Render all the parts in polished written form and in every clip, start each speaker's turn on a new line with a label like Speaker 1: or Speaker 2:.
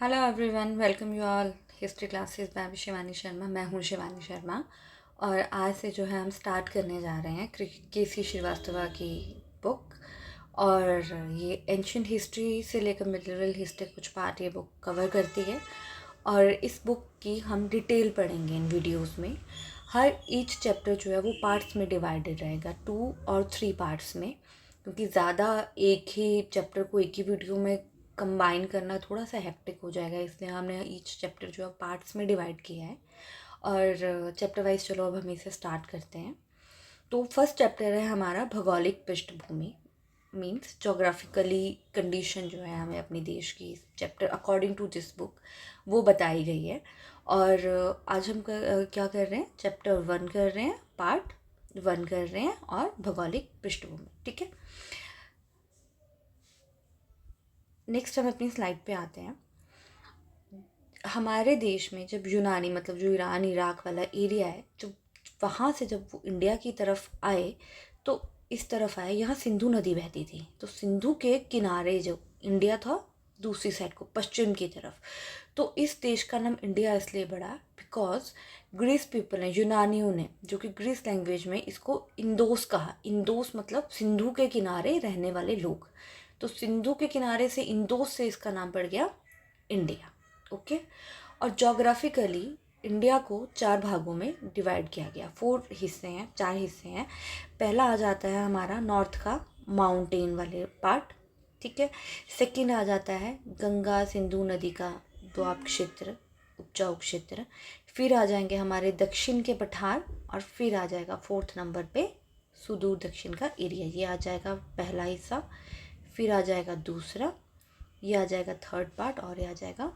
Speaker 1: Hello everyone, welcome you all history classes bye Shivani Sharma. मैं हूँ शिवानी शर्मा और आज से जो है हम स्टार्ट करने जा रहे हैं के सी श्रीवास्तवा की बुक। और ये एंशियंट हिस्ट्री से लेकर मिडिवल हिस्ट्री कुछ पार्ट ये बुक कवर करती है और इस बुक की हम डिटेल पढ़ेंगे इन वीडियोस में। हर ईच चैप्टर जो है वो पार्ट्स में डिवाइडेड रहेगा, 2 और 3 पार्ट्स में, क्योंकि ज़्यादा एक ही चैप्टर को एक ही वीडियो में कंबाइन करना थोड़ा सा हेक्टिक हो जाएगा, इसलिए हमने ईच चैप्टर जो है पार्ट्स में डिवाइड किया है। और चैप्टर वाइज चलो अब हम इसे स्टार्ट करते हैं। तो फर्स्ट चैप्टर है हमारा भौगोलिक पृष्ठभूमि, मीन्स जोग्राफिकली कंडीशन जो है हमें अपनी देश की chapter according to this book वो बताई गई है। और आज हम क्या कर रहे हैं, चैप्टर 1 कर रहे हैं, पार्ट 1 कर रहे हैं और भौगोलिक पृष्ठभूमि। ठीक है, नेक्स्ट हम अपनी स्लाइड पे आते हैं। हमारे देश में जब यूनानी मतलब जो ईरान इराक वाला एरिया है, जब वहाँ से जब वो इंडिया की तरफ आए तो इस तरफ आए, यहाँ सिंधु नदी बहती थी, तो सिंधु के किनारे जो इंडिया था दूसरी साइड को पश्चिम की तरफ, तो इस देश का नाम इंडिया इसलिए पड़ा बिकॉज ग्रीस पीपल ने, यूनानियों ने, जो कि ग्रीस लैंग्वेज में इसको इंदोस कहा। इंदोस मतलब सिंधु के किनारे रहने वाले लोग, तो सिंधु के किनारे से इंदोस से इसका नाम पड़ गया इंडिया। ओके, और जोग्राफिकली इंडिया को 4 भागों में डिवाइड किया गया, 4 हिस्से हैं, 4 हिस्से हैं। पहला आ जाता है हमारा नॉर्थ का माउंटेन वाले पार्ट, ठीक है। सेकंड आ जाता है गंगा सिंधु नदी का द्वाब क्षेत्र, उपजाऊ क्षेत्र। फिर आ जाएंगे हमारे दक्षिण के पठार और फिर आ जाएगा 4th नंबर पे सुदूर दक्षिण का एरिया, ये आ जाएगा पहला हिस्सा। फिर आ जाएगा दूसरा, ये आ जाएगा 3rd पार्ट और ये आ जाएगा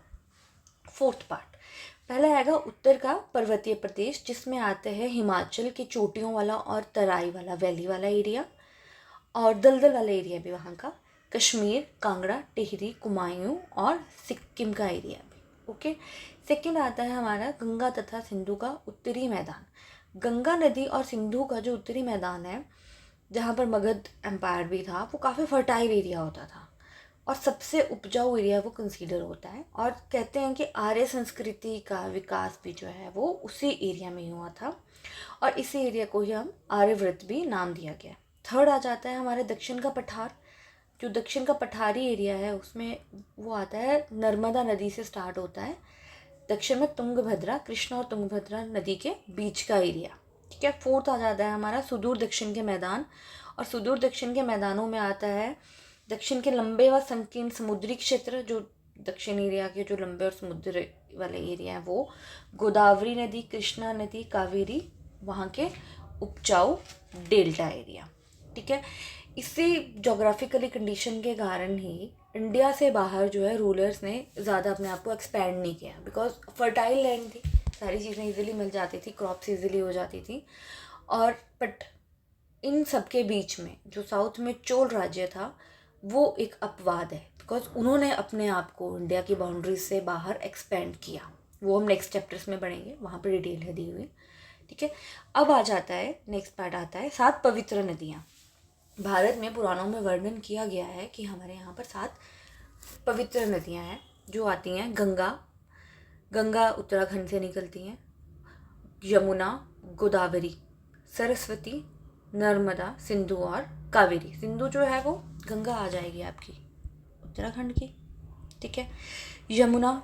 Speaker 1: 4th पार्ट। पहला आएगा उत्तर का पर्वतीय प्रदेश, जिसमें आते हैं हिमाचल की चोटियों वाला और तराई वाला वैली वाला एरिया और दलदल वाला एरिया भी वहाँ का, कश्मीर, कांगड़ा, टिहरी, कुमायूं और सिक्किम का एरिया भी। ओके, सेकंड आता है हमारा गंगा तथा सिंधु का उत्तरी मैदान। गंगा नदी और सिंधु का जो उत्तरी मैदान है, जहाँ पर मगध एम्पायर भी था, वो काफ़ी फर्टाइल एरिया होता था और सबसे उपजाऊ एरिया वो कंसीडर होता है। और कहते हैं कि आर्य संस्कृति का विकास भी जो है वो उसी एरिया में हुआ था और इसी एरिया को ही हम आर्यव्रत भी नाम दिया गया। थर्ड आ जाता है हमारे दक्षिण का पठार। जो दक्षिण का पठारी एरिया है उसमें वो आता है, नर्मदा नदी से स्टार्ट होता है, दक्षिण में तुंगभद्रा, कृष्णा और तुंगभद्रा नदी के बीच का एरिया, ठीक है। फोर्थ आ जाता है हमारा सुदूर दक्षिण के मैदान, और सुदूर दक्षिण के मैदानों में आता है दक्षिण के लंबे व संकीर्ण समुद्री क्षेत्र। जो दक्षिण एरिया के जो लंबे और समुद्र वाले एरिया हैं वो गोदावरी नदी, कृष्णा नदी, कावेरी, वहाँ के उपजाऊ डेल्टा एरिया, ठीक है। इसी जोग्राफिकली कंडीशन के कारण ही इंडिया से बाहर जो है रूलर्स ने ज़्यादा अपने आप को एक्सपैंड नहीं किया, बिकॉज फर्टाइल लैंड थी, सारी चीज़ें इजीली मिल जाती थी, क्रॉप्स इजीली हो जाती थी। और बट इन सब के बीच में जो साउथ में चोल राज्य था वो एक अपवाद है, बिकॉज उन्होंने अपने आप को इंडिया की बाउंड्रीज से बाहर एक्सपेंड किया। वो हम नेक्स्ट चैप्टर्स में पढ़ेंगे, वहाँ पर डिटेल है दी हुई, ठीक है। अब आ जाता है नेक्स्ट पार्ट, आता है 7 पवित्र नदियाँ। भारत में पुराणों में वर्णन किया गया है कि हमारे यहाँ पर 7 पवित्र नदियाँ हैं जो आती हैं। गंगा उत्तराखंड से निकलती हैं, यमुना, गोदावरी, सरस्वती, नर्मदा, सिंधु और कावेरी। सिंधु जो है वो गंगा आ जाएगी आपकी उत्तराखंड की, ठीक है। यमुना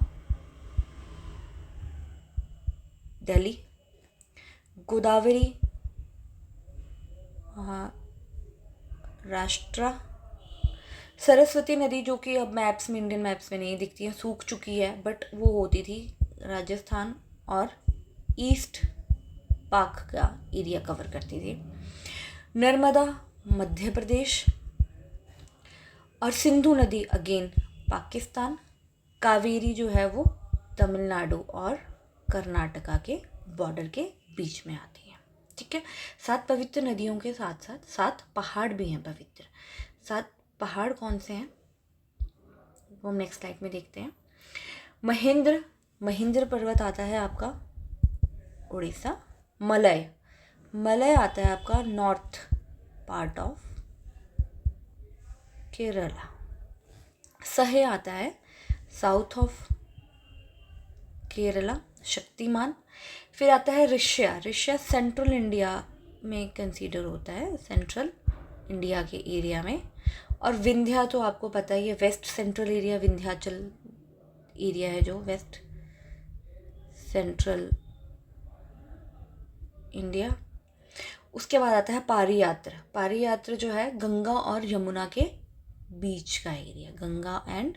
Speaker 1: दिल्ली, गोदावरी महाराष्ट्र, सरस्वती नदी जो कि अब मैप्स में, इंडियन मैप्स में नहीं दिखती है, सूख चुकी है, बट वो होती थी राजस्थान और ईस्ट पाक का एरिया कवर करती थी। नर्मदा मध्य प्रदेश और सिंधु नदी अगेन पाकिस्तान। कावेरी जो है वो तमिलनाडु और कर्नाटका के बॉर्डर के बीच में आती है, ठीक है। 7 पवित्र नदियों के साथ साथ 7 पहाड़ भी हैं पवित्र। 7 पहाड़ कौन से हैं वो हम नेक्स्ट स्लाइड में देखते हैं। महेंद्र पर्वत आता है आपका उड़ीसा। मलय आता है आपका नॉर्थ पार्ट ऑफ केरला। सहे आता है साउथ ऑफ केरला, शक्तिमान। फिर आता है ऋष्या। ऋष्या सेंट्रल इंडिया में कंसीडर होता है, सेंट्रल इंडिया के एरिया में। और विंध्या तो आपको पता ही है, west central area, Vindhyachal area है जो वेस्ट सेंट्रल इंडिया। उसके बाद आता है पारियात्र। पारियात्र जो है गंगा और यमुना के बीच का एरिया, गंगा एंड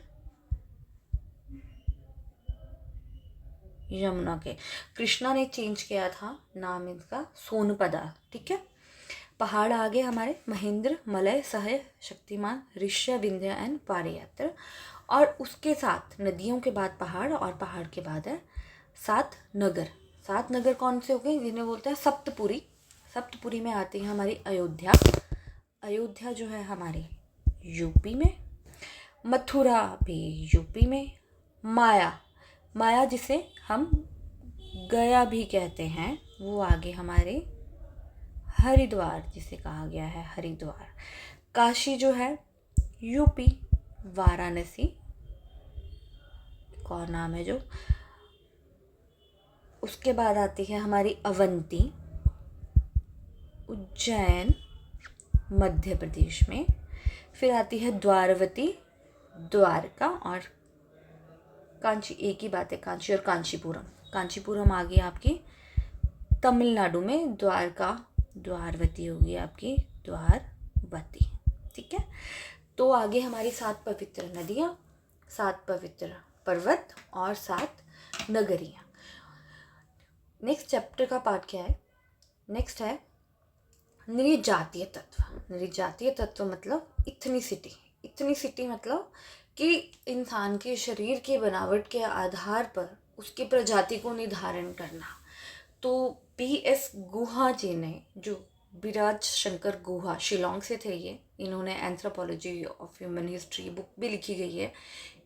Speaker 1: यमुना के। कृष्णा ने चेंज किया था नाम इसका, सोनपदा। ठीक है, पहाड़ आगे हमारे Mahendra, Malay, Sahya, Shaktimaan, Rishya, Vindhya and Pariyatra. और उसके साथ नदियों के बाद पहाड़, और पहाड़ के बाद है 7 नगर। 7 नगर कौन से हो गए, जिन्हें बोलते हैं सप्तपुरी। सप्तपुरी में आती है हमारी अयोध्या। अयोध्या जो है हमारी यूपी में। मथुरा भी यूपी में। माया, माया जिसे हम गया भी कहते हैं, वो आगे हमारे हरिद्वार, जिसे कहा गया है हरिद्वार। काशी जो है यूपी, वाराणसी एक और नाम है जो। उसके बाद आती है हमारी अवंती, उज्जैन मध्य प्रदेश में। फिर आती है द्वारवती, द्वारका। और कांची, एक ही बात है कांची और कांचीपुरम। कांचीपुरम आ गई आपकी तमिलनाडु में, द्वारका द्वारवती होगी आपकी द्वारवती। ठीक है, तो आगे हमारी 7 पवित्र नदियाँ, 7 पवित्र पर्वत और 7 नगरियाँ। नेक्स्ट चैप्टर का पार्ट क्या है, नेक्स्ट है नृजातीय तत्व। नृजातीय तत्व मतलब इथनिसिटी। इथनिसिटी मतलब कि इंसान के शरीर के बनावट के आधार पर उसकी प्रजाति को निर्धारण करना। तो PS गुहा जी ने, जो विराज शंकर गुहा, शिलोंग से थे ये, इन्होंने anthropology of human history book भी लिखी गई है,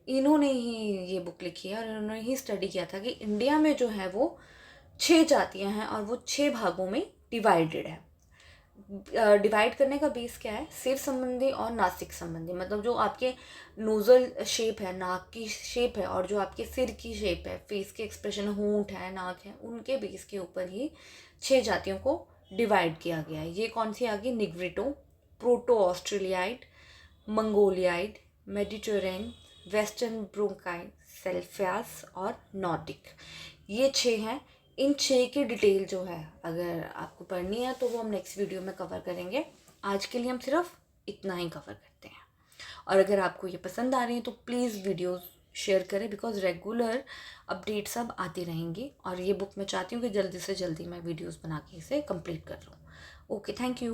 Speaker 1: इन्होंने ही ये बुक लिखी है। और इन्होंने ही स्टडी किया था कि इंडिया में जो है वो 6 जातियां हैं और वो 6 भागों में डिवाइडेड है। डिवाइड करने का बेस क्या है, सिर संबंधी और नासिक संबंधी। मतलब जो आपके नोजल शेप है, नाक की शेप है, और जो आपके सिर की शेप है, फेस के एक्सप्रेशन, होंठ है, नाक है, उनके बेस के ऊपर ही 6 जातियों को डिवाइड किया गया है। ये कौन सी आ गई, निग्रिटो, प्रोटो ऑस्ट्रेलियाइड, मंगोलियाइड, मेडिटेरेन, वेस्टर्न ब्रोंकाइन, सेल्फियास और नॉर्डिक। ये 6 हैं। इन 6 की डिटेल जो है अगर आपको पढ़नी है तो वो हम नेक्स्ट वीडियो में कवर करेंगे। आज के लिए हम सिर्फ इतना ही कवर करते हैं। और अगर आपको ये पसंद आ रही है तो प्लीज़ वीडियोस शेयर करें, बिकॉज रेगुलर अपडेट सब आती रहेंगी। और ये बुक मैं चाहती हूँ कि जल्दी से जल्दी मैं वीडियोस बना के इसे कंप्लीट कर लूँ। Okay, thank you.